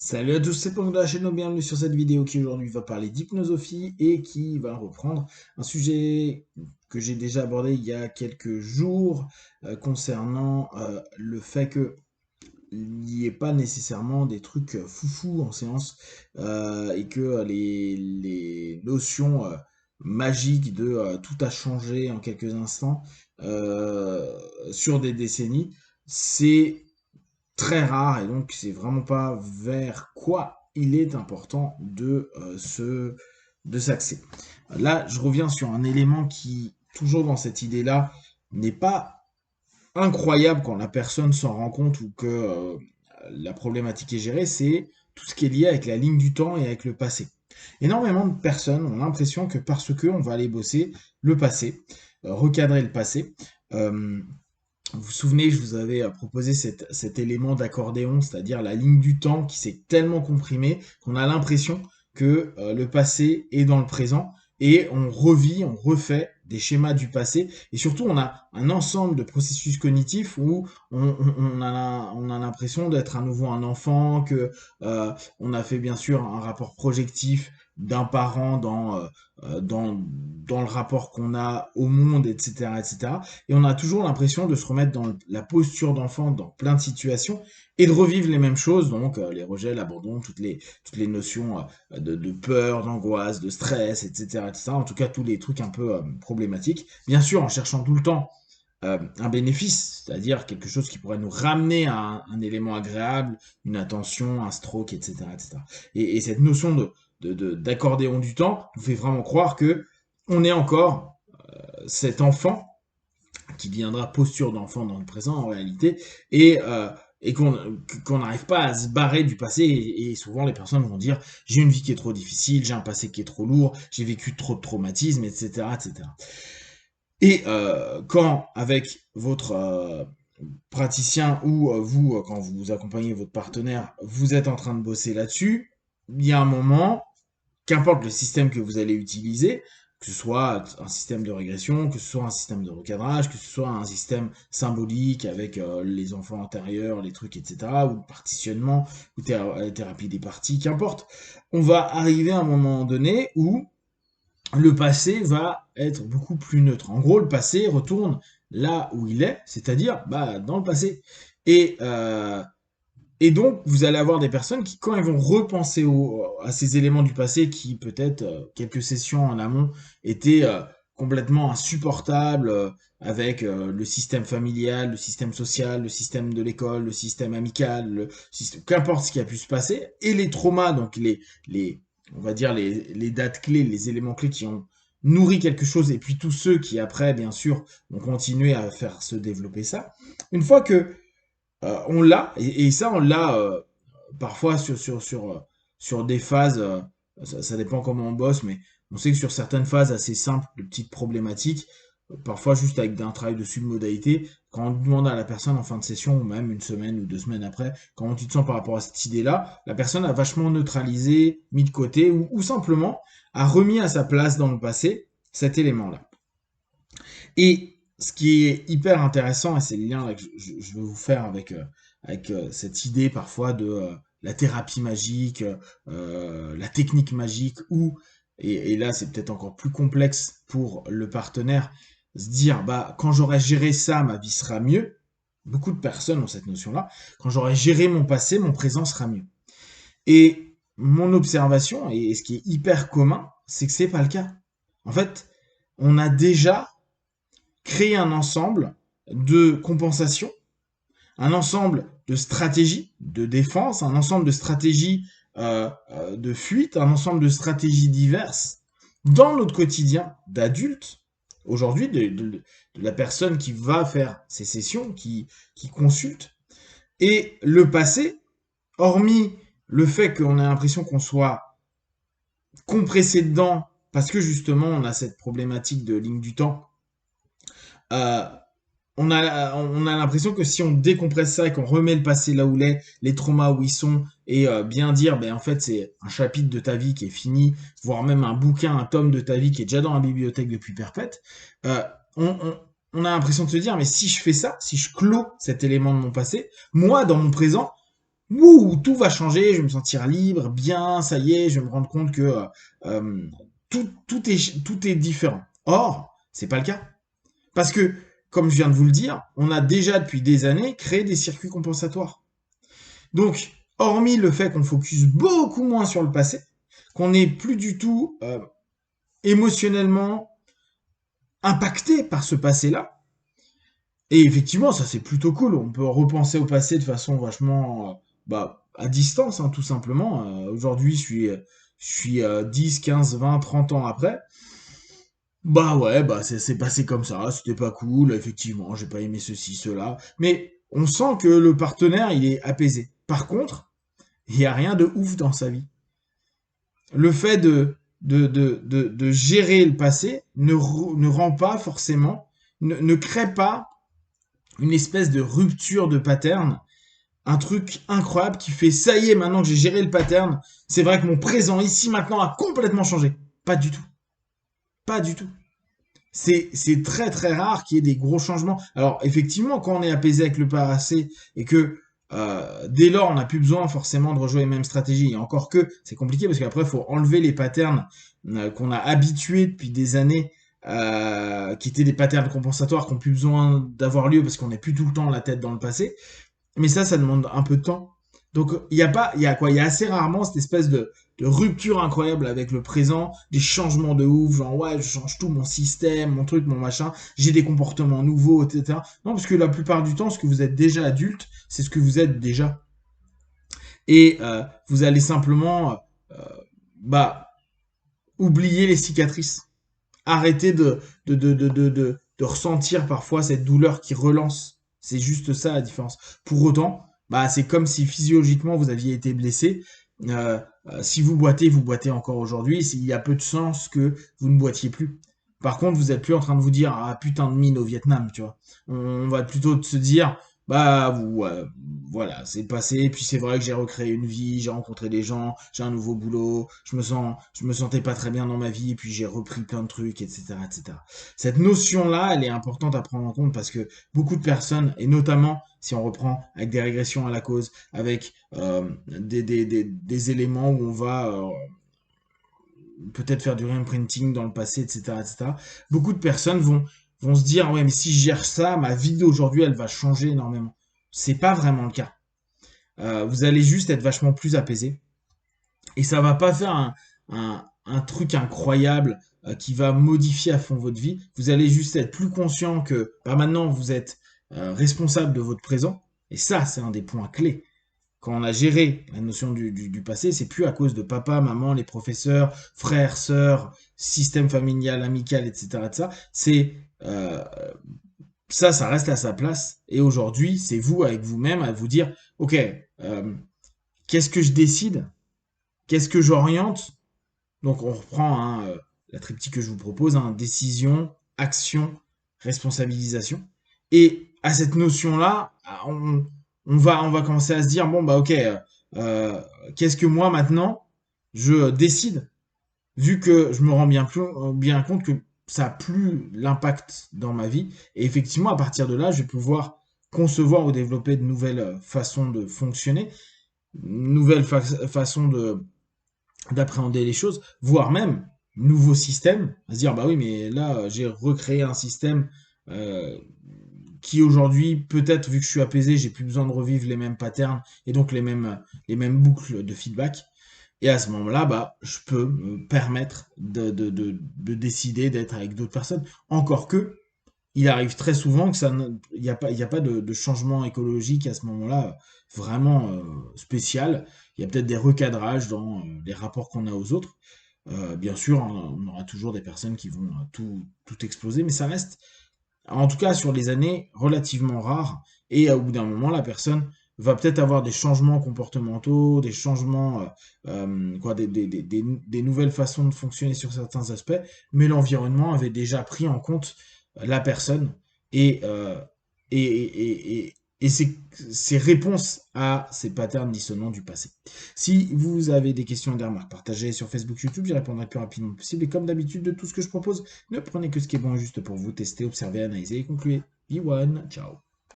Salut à tous, c'est Pong de la chaîne, bienvenue sur cette vidéo qui aujourd'hui va parler d'hypnosophie et qui va reprendre un sujet que j'ai déjà abordé il y a quelques jours concernant le fait que il n'y ait pas nécessairement des trucs foufou en séance et que les notions magiques de tout a changé en quelques instants sur des décennies, c'est très rare et donc c'est vraiment pas vers quoi il est important de s'axer. Là, je reviens sur un élément qui, toujours dans cette idée-là, n'est pas incroyable quand la personne s'en rend compte ou que la problématique est gérée, c'est tout ce qui est lié avec la ligne du temps et avec le passé. Énormément de personnes ont l'impression que parce que on va aller bosser le passé, recadrer le passé, euh, vous vous souvenez, je vous avais proposé cet élément d'accordéon, c'est-à-dire la ligne du temps qui s'est tellement comprimée qu'on a l'impression que le passé est dans le présent et on revit, on refait des schémas du passé et surtout on a un ensemble de processus cognitifs où on a l'impression d'être à nouveau un enfant, que on a fait bien sûr un rapport projectif d'un parent dans le rapport qu'on a au monde, etc., etc. Et on a toujours l'impression de se remettre dans la posture d'enfant dans plein de situations et de revivre les mêmes choses, donc les rejets, l'abandon, toutes les notions de peur, d'angoisse, de stress, etc., etc. En tout cas, tous les trucs un peu problématiques. Bien sûr, en cherchant tout le temps un bénéfice, c'est-à-dire quelque chose qui pourrait nous ramener à un élément agréable, une attention, un stroke, etc., etc. Et cette notion d'accordéon du temps nous fait vraiment croire que on est encore cet enfant qui deviendra posture d'enfant dans le présent en réalité, et qu'on n'arrive pas à se barrer du passé. Et souvent, les personnes vont dire j'ai une vie qui est trop difficile, j'ai un passé qui est trop lourd, j'ai vécu trop de traumatismes, etc. etc. Et quand, avec votre praticien ou vous, quand vous accompagnez votre partenaire, vous êtes en train de bosser là-dessus, il y a un moment, qu'importe le système que vous allez utiliser, que ce soit un système de régression, que ce soit un système de recadrage, que ce soit un système symbolique avec les enfants antérieurs, les trucs, etc., ou le partitionnement, ou thérapie des parties, qu'importe, on va arriver à un moment donné où le passé va être beaucoup plus neutre. En gros, le passé retourne là où il est, c'est-à-dire bah, dans le passé. Et, euh, et donc, vous allez avoir des personnes qui, quand elles vont repenser à ces éléments du passé qui, peut-être, quelques sessions en amont, étaient complètement insupportables, avec le système familial, le système social, le système de l'école, le système amical, qu'importe ce qui a pu se passer, et les traumas, donc on va dire les dates clés, les éléments clés qui ont nourri quelque chose, et puis tous ceux qui, après, bien sûr, ont continué à faire se développer ça. Une fois que on l'a, et ça, on l'a parfois sur des phases, ça dépend comment on bosse, mais on sait que sur certaines phases assez simples, de petites problématiques, parfois juste avec un travail de submodalité, quand on demande à la personne en fin de session, ou même une semaine ou 2 semaines après, comment tu te sens par rapport à cette idée-là, la personne a vachement neutralisé, mis de côté, ou simplement a remis à sa place dans le passé cet élément-là. Et ce qui est hyper intéressant, et c'est le lien là, que je veux vous faire avec cette idée parfois de la thérapie magique, la technique magique, ou, et là c'est peut-être encore plus complexe pour le partenaire, se dire, bah, quand j'aurai géré ça, ma vie sera mieux. Beaucoup de personnes ont cette notion-là. Quand j'aurai géré mon passé, mon présent sera mieux. Et mon observation, et ce qui est hyper commun, c'est que c'est pas le cas. En fait, on a déjà créer un ensemble de compensation, un ensemble de stratégies de défense, un ensemble de stratégies de fuite, un ensemble de stratégies diverses dans notre quotidien d'adulte, aujourd'hui, de la personne qui va faire ces sessions, qui consulte. Et le passé, hormis le fait qu'on a l'impression qu'on soit compressé dedans, parce que justement on a cette problématique de ligne du temps, euh, on a l'impression que si on décompresse ça et qu'on remet le passé là où il est, les traumas où ils sont, et bien dire, ben en fait c'est un chapitre de ta vie qui est fini, voire même un bouquin, un tome de ta vie qui est déjà dans la bibliothèque depuis perpète, euh, on, on, on a l'impression de se dire, mais si je fais ça, si je clôt cet élément de mon passé, moi dans mon présent, Wouh, tout va changer, je vais me sentir libre, bien, ça y est, je vais me rendre compte que euh, tout est différent. Or, c'est pas le cas. Parce que, comme je viens de vous le dire, on a déjà depuis des années créé des circuits compensatoires. Donc, hormis le fait qu'on focus beaucoup moins sur le passé, qu'on n'est plus du tout émotionnellement impacté par ce passé-là, et effectivement, ça c'est plutôt cool. On peut repenser au passé de façon vachement à distance, hein, tout simplement. Aujourd'hui, je suis 10, 15, 20, 30 ans après. Bah ouais, bah c'est passé comme ça, c'était pas cool, effectivement, j'ai pas aimé ceci, cela. Mais on sent que le partenaire, il est apaisé. Par contre, il n'y a rien de ouf dans sa vie. Le fait de gérer le passé ne rend pas forcément, ne crée pas une espèce de rupture de pattern, un truc incroyable qui fait ça y est, maintenant que j'ai géré le pattern, c'est vrai que mon présent ici maintenant a complètement changé. Pas du tout. Pas du tout. C'est très très rare qu'il y ait des gros changements. Alors effectivement, quand on est apaisé avec le passé et que dès lors on n'a plus besoin forcément de rejouer les mêmes stratégies, et encore que c'est compliqué parce qu'après il faut enlever les patterns qu'on a habitués depuis des années, qui étaient des patterns compensatoires qui n'ont plus besoin d'avoir lieu parce qu'on n'est plus tout le temps la tête dans le passé. Mais ça demande un peu de temps. Donc, il y a pas, il y a quoi? Il y a assez rarement cette espèce de rupture incroyable avec le présent, des changements de ouf, genre, ouais, je change tout, mon système, mon truc, mon machin, j'ai des comportements nouveaux, etc. Non, parce que la plupart du temps, ce que vous êtes déjà adulte, c'est ce que vous êtes déjà. Et vous allez simplement, bah, oublier les cicatrices. Arrêter de ressentir parfois cette douleur qui relance. C'est juste ça la différence. Pour autant, bah, c'est comme si physiologiquement vous aviez été blessé. Si vous boitez encore aujourd'hui. Il y a peu de sens que vous ne boitiez plus. Par contre, vous êtes plus en train de vous dire ah putain de mine au Vietnam, tu vois. On va plutôt se dire bah voilà, c'est passé. Puis c'est vrai que j'ai recréé une vie, j'ai rencontré des gens, j'ai un nouveau boulot, je me sentais pas très bien dans ma vie, puis j'ai repris plein de trucs, etc., etc. Cette notion-là, elle est importante à prendre en compte parce que beaucoup de personnes, et notamment si on reprend avec des régressions à la cause, avec des éléments où on va peut-être faire du reimprinting dans le passé, etc., etc. Beaucoup de personnes vont se dire ouais mais si je gère ça, ma vie d'aujourd'hui elle va changer énormément. C'est pas vraiment le cas. Vous allez juste être vachement plus apaisé et ça va pas faire un truc incroyable qui va modifier à fond votre vie. Vous allez juste être plus conscient que bah, maintenant vous êtes responsable de votre présent et ça c'est un des points clés quand on a géré la notion du passé, c'est plus à cause de papa, maman, les professeurs, frères, sœurs, système familial, amical, etc. C'est ça reste à sa place. Et aujourd'hui, c'est vous avec vous-même à vous dire, ok, euh, qu'est-ce que je décide, qu'est-ce que j'oriente. Donc on reprend hein, la triptyque que je vous propose, hein, décision, action, responsabilisation. Et à cette notion-là, on va commencer à se dire, bon, bah ok, euh, qu'est-ce que moi maintenant, je décide, vu que je me rends bien compte que ça a plus l'impact dans ma vie. Et effectivement, à partir de là, je vais pouvoir concevoir ou développer de nouvelles façons de fonctionner, nouvelles façons d'appréhender les choses, voire même nouveau système, à se dire bah oui mais là j'ai recréé un système euh, qui aujourd'hui peut-être vu que je suis apaisé j'ai plus besoin de revivre les mêmes patterns et donc les mêmes boucles de feedback et à ce moment-là bah je peux me permettre de décider d'être avec d'autres personnes encore que il arrive très souvent que il y a pas de changement écologique à ce moment-là vraiment spécial. Il y a peut-être des recadrages dans les rapports qu'on a aux autres. Bien sûr, hein, on aura toujours des personnes qui vont tout exploser, mais ça reste, en tout cas sur les années, relativement rare. Et au bout d'un moment, la personne va peut-être avoir des changements comportementaux, des changements, des nouvelles façons de fonctionner sur certains aspects, mais l'environnement avait déjà pris en compte la personne et, et ses réponses à ces patterns dissonants du passé. Si vous avez des questions et des remarques, partagez sur Facebook, YouTube, j'y répondrai le plus rapidement possible. Et comme d'habitude, de tout ce que je propose, ne prenez que ce qui est bon et juste pour vous, tester, observer, analyser et conclure. Be one, ciao.